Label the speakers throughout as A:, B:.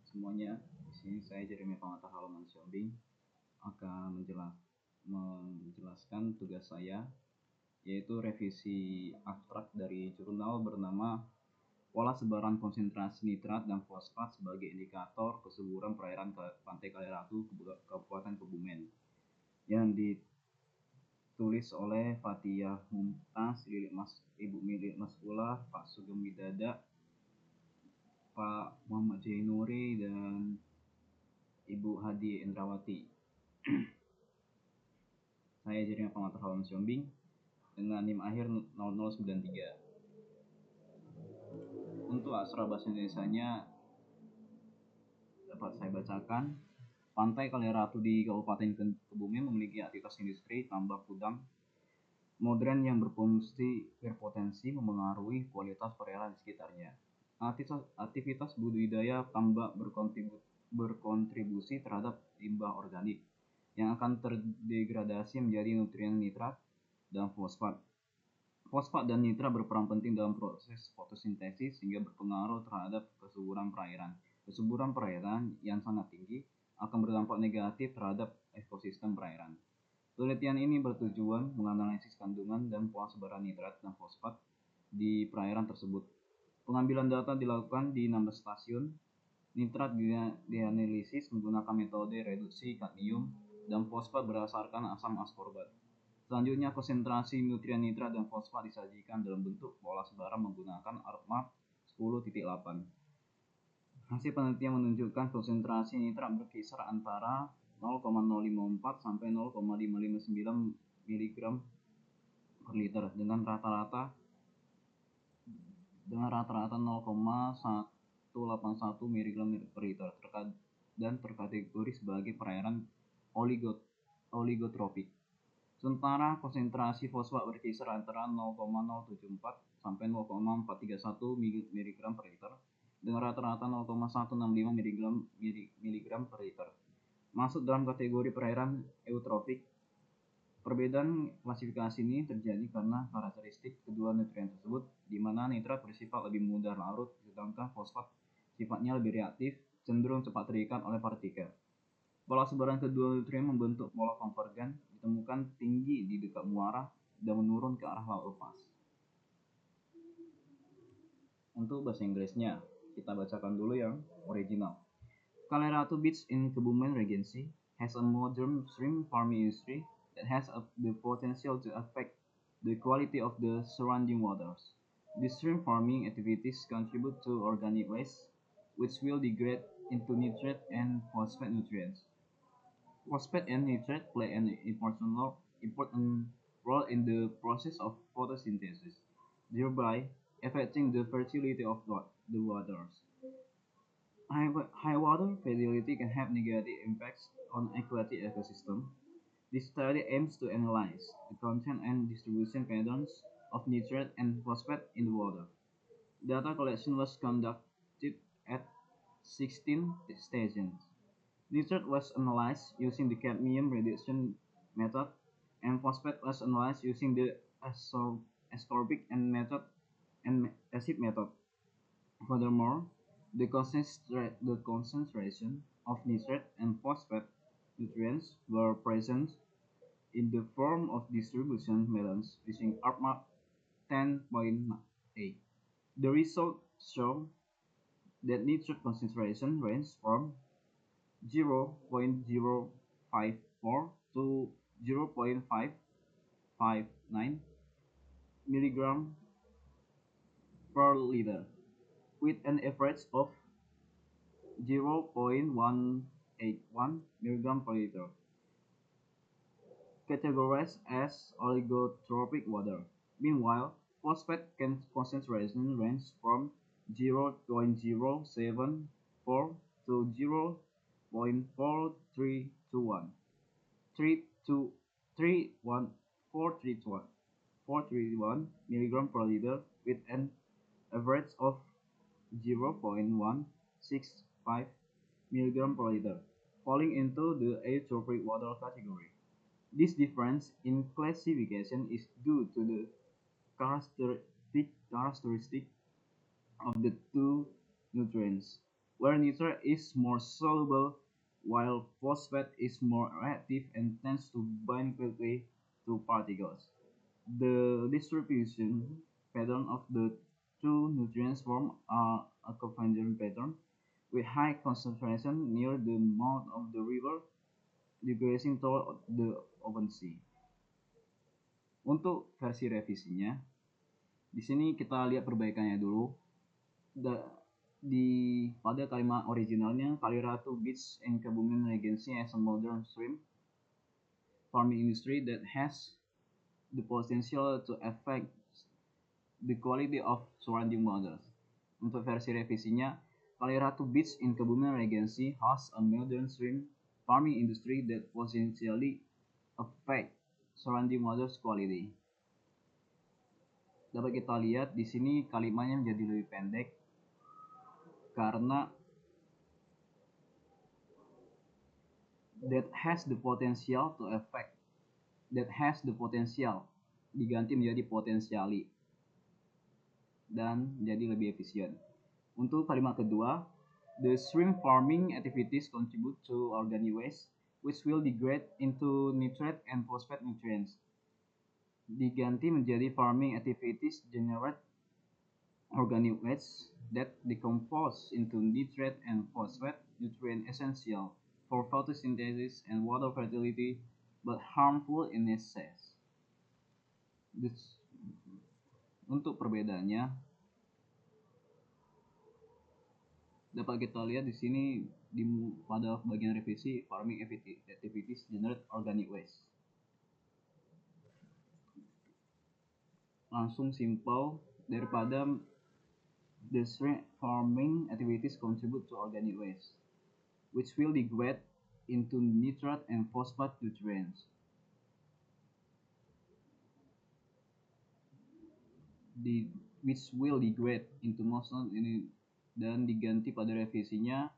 A: semuanya. Di sini saya Jeremy Pamata Haloman Siombing akan menjelaskan tugas saya, yaitu revisi abstrak dari jurnal bernama Pola Sebaran Konsentrasi Nitrat dan Fosfat sebagai Indikator Kesuburan Perairan Pantai Kaliratu, Kabupaten Kebumen, yang ditulis oleh Fathia Mumtaz, Ibu Milik Maskulah, Pak Sugeng Widada, Pak Muhammad Jainuri, dan Ibu Hadi Indrawati. Saya Jeremy Pamata Haloman Siombing dengan NIM akhir 0093. Untuk aksara bahasa Indonesianya dapat saya bacakan. Pantai Kaliratu di Kabupaten Kebumen memiliki aktivitas industri tambak udang modern yang berpotensi mempengaruhi kualitas perairan di sekitarnya. Aktivitas budidaya tambak berkontribusi terhadap limbah organik yang akan terdegradasi menjadi nutrien nitrat dan fosfat. Fosfat dan nitrat berperan penting dalam proses fotosintesis sehingga berpengaruh terhadap kesuburan perairan. Kesuburan perairan yang sangat tinggi akan berdampak negatif terhadap ekosistem perairan. Penelitian ini bertujuan menganalisis kandungan dan pola sebaran nitrat dan fosfat di perairan tersebut. Pengambilan data dilakukan di 16 stasiun. Nitrat dianalisis menggunakan metode reduksi kadmium dan fosfat berdasarkan asam askorbat. Selanjutnya, konsentrasi nutrien nitrat dan fosfat disajikan dalam bentuk pola sebaran menggunakan ARPMAP 10.8. Hasil penelitian menunjukkan konsentrasi nitrat berkisar antara 0,054 sampai 0,559 mg per liter dengan rata-rata 0,181 mg per liter dan terkategori sebagai perairan oligotropik. Sementara konsentrasi fosfat berkisar antara 0,074 sampai 0,431 mg per liter dengan rata-rata 0,165 mg per liter. Masuk dalam kategori perairan eutrofik. Perbedaan klasifikasi ini terjadi karena karakteristik kedua nutrien tersebut, di mana nitrat bersifat lebih mudah larut, sedangkan fosfat sifatnya lebih reaktif, cenderung cepat terikat oleh partikel. Pola sebaran kedua nutrien membentuk pola konvergen, ditemukan tinggi di dekat muara dan menurun ke arah laut lepas. Untuk bahasa Inggrisnya, kita bacakan dulu yang original. Kaliratu Beach in Kebumen Regency has a modern shrimp farming industry that has the potential to affect the quality of the surrounding waters. The shrimp farming activities contribute to organic waste, which will degrade into nitrate and phosphate nutrients. Phosphate and nitrate play an important role in the process of photosynthesis, thereby affecting the fertility of the waters. High water fertility can have negative impacts on aquatic ecosystem. This study aims to analyze the content and distribution patterns of nitrate and phosphate in the water. Data collection was conducted at 16 stations. Nitrate was analyzed using the cadmium reduction method, and phosphate was analyzed using the ascorbic acid method. Furthermore, the concentration of nitrate and phosphate nutrients were present in the form of distribution balance using ARPMAP 10.8. The results show that nitrate concentration ranged from 0.054 to 0.559 mg per liter, with an average of 0.181 mg per liter, categorized as oligotropic water. Meanwhile, phosphate concentration ranges from 0.074 to 0.4321 mg per liter, with an average of 0.165 mg per liter, falling into the eutrophic water category. This difference in classification is due to the characteristic of the two nutrients. where nitrate is more soluble while phosphate is more reactive and tends to bind quickly to particles. The distribution pattern of the two nutrients form a convergent pattern with high concentration near the mouth of the river decreasing toward the open sea. Untuk versi revisinya, di sini kita lihat perbaikannya dulu. Pada kalimat originalnya, Kaliratu Beach in Kebumen Regency as a modern shrimp farming industry that has the potential to affect the quality of surrounding waters. Untuk versi revisinya, Kaliratu Beach in Kebumen Regency has a modern shrimp farming industry that potentially affect surrounding waters quality. Dapat kita lihat di sini kalimatnya menjadi lebih pendek karena that has the potential to affect, that has the potential diganti menjadi potentially dan jadi lebih efisien. Untuk kalimat kedua, the shrimp farming activities contribute to organic waste which will degrade into nitrate and phosphate nutrients. Diganti menjadi farming activities generate organic waste that decompose into nitrate and phosphate nutrient essential for photosynthesis and water fertility but harmful in excess. Untuk perbedaannya dapat kita lihat di sini pada bagian revisi farming activities generate organic waste. Langsung simple daripada the shrimp farming activities contribute to organic waste, which will degrade into nitrate and phosphate nutrients. Which will degrade into motion ini dan diganti pada revisinya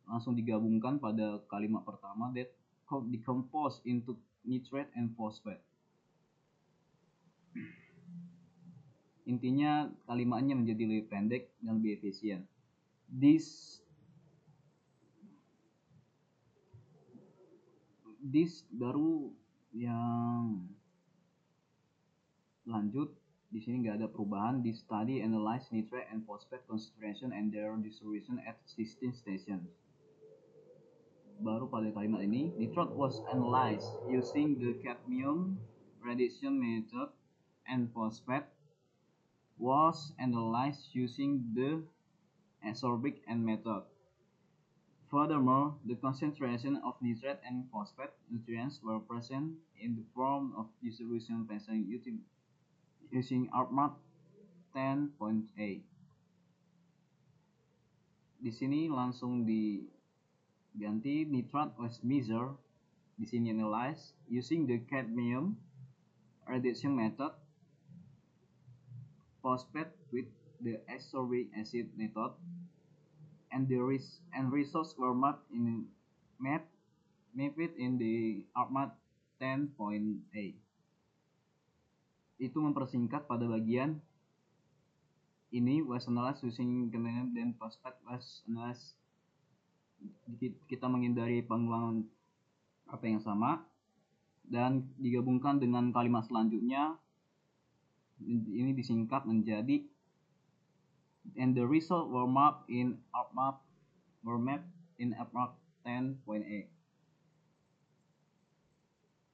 A: langsung digabungkan pada kalimat pertama that decompose into nitrate and phosphate. Intinya kalimatnya menjadi lebih pendek dan lebih efisien. This baru yang lanjut di sini nggak ada perubahan. This study analyze nitrate and phosphate concentration and their distribution at 16 stations. Baru pada kalimat ini, nitrate was analyzed using the cadmium radiation method and phosphate was analyzed using the adsorbic and method. Furthermore, the concentration of nitrate and phosphate nutrients were present in the form of distribution pattern using ARPMAP 10.8. Di sini langsung diganti nitrate was measured. Di sini analyzed using the cadmium radiation method, phosphate with the ascorbic acid method, and results were mapped in the ARPMAP 10.8. Itu mempersingkat pada bagian ini was analyzed using cadmium dan phosphate was analyzed. Kita menghindari pengulangan apa yang sama dan digabungkan dengan kalimat selanjutnya. Ini disingkat menjadi and the result were mapped in ARPMAP 10.8.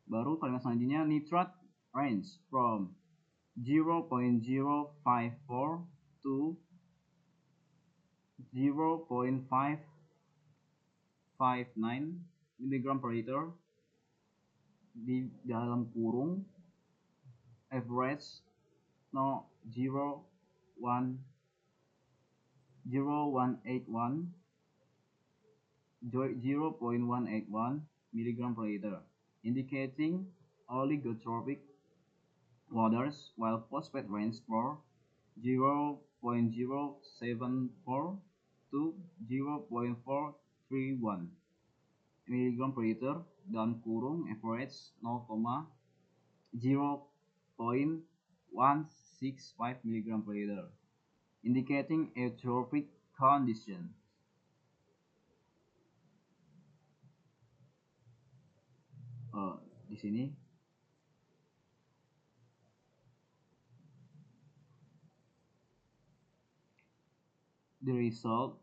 A: Baru kalimat selanjutnya nitrate range from 0.054 to 0.559 mg per liter di dalam kurung average 0.181 mg per liter, indicating oligotrophic waters, while phosphate range for 0.074 to 0.431 mg per liter dalam kurung average 0.165 mg per liter, indicating eutrophic condition. Eh, di sini the result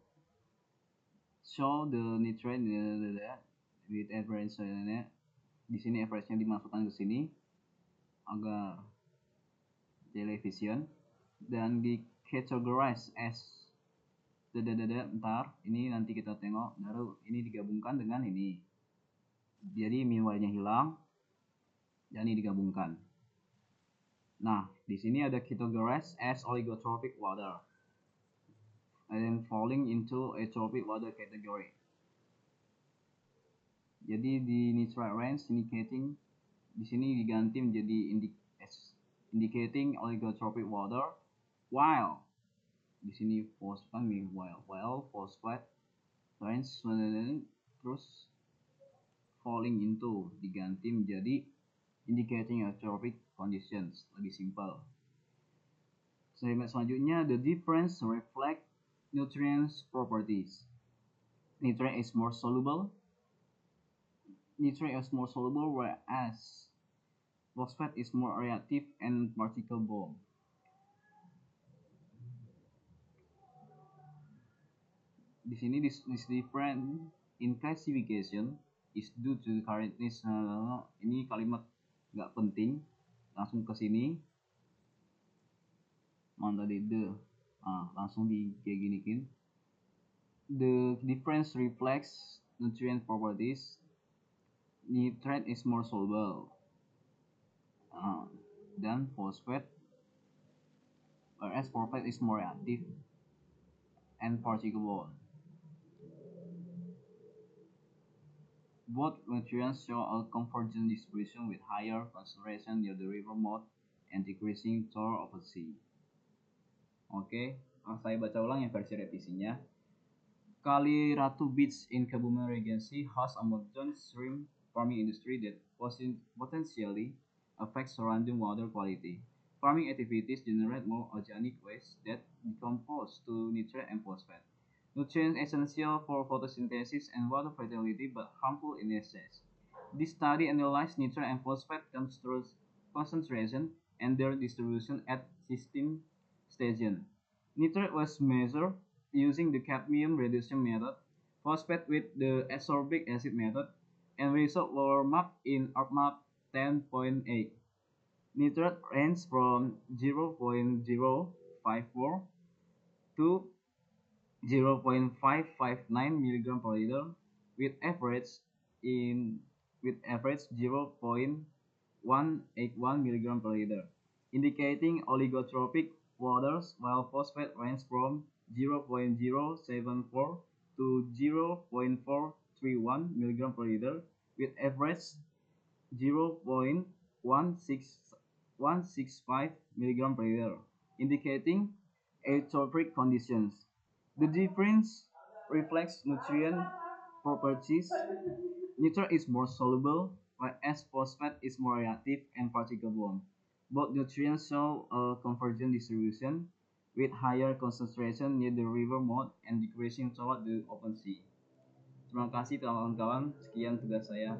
A: show the nitrate with average di sini average-nya dimasukkan ke sini agar television dan di categorize as ntar ini nanti kita tengok baru ini digabungkan dengan ini jadi minwalnya hilang dan ini digabungkan. Nah di sini ada categorize as oligotropic water and then falling into a tropic water category. Jadi di nitrite range indicating di sini diganti menjadi indicating oligotropic water while di sini phosphate while phosphate range terus falling into diganti menjadi indicating eutrophic conditions, lebih simpel. Selanjutnya the difference reflect nutrients properties. Nitrate is more soluble whereas phosphate is more reactive and particle bound. Di sini this different in classification is due to the correctness. Ini kalimat nggak penting, langsung ke sini. Mana tadi langsung di kayak giniin. The difference reflects nutrient properties. Nitrate is more soluble than phosphate, whereas phosphate is more reactive and particle bound. Both nutrients show a convergent distribution with higher concentration near the river mouth and decreasing toward open sea. Oke, saya baca ulang yang versi revisinya. Kali Ratu Beach in Kebumen Regency hosts a modern shrimp farming industry that potentially affects surrounding water quality. Farming activities generate more organic waste that decompose to nitrate and phosphate, nutrients essential for photosynthesis and water fertility but harmful in excess. This study analyzed nitrate and phosphate concentration and their distribution at system station. Nitrate was measured using the cadmium reduction method, phosphate with the ascorbic acid method, and results were mapped in ArcMap 10.8. Nitrate ranged from 0.054 to 0.559 mg per liter with average 0.181 mg per liter, indicating oligotropic waters, while phosphate range from 0.074 to 0.431 mg per liter with average 0.165 mg per liter, indicating eutrophic conditions. The difference reflects nutrient properties. Nitrate is more soluble, whereas phosphate is more reactive and particle bound. Both nutrients show a convergent distribution with higher concentration near the river mouth and decreasing toward the open sea. Terima kasih kawan-kawan, sekian tugas saya.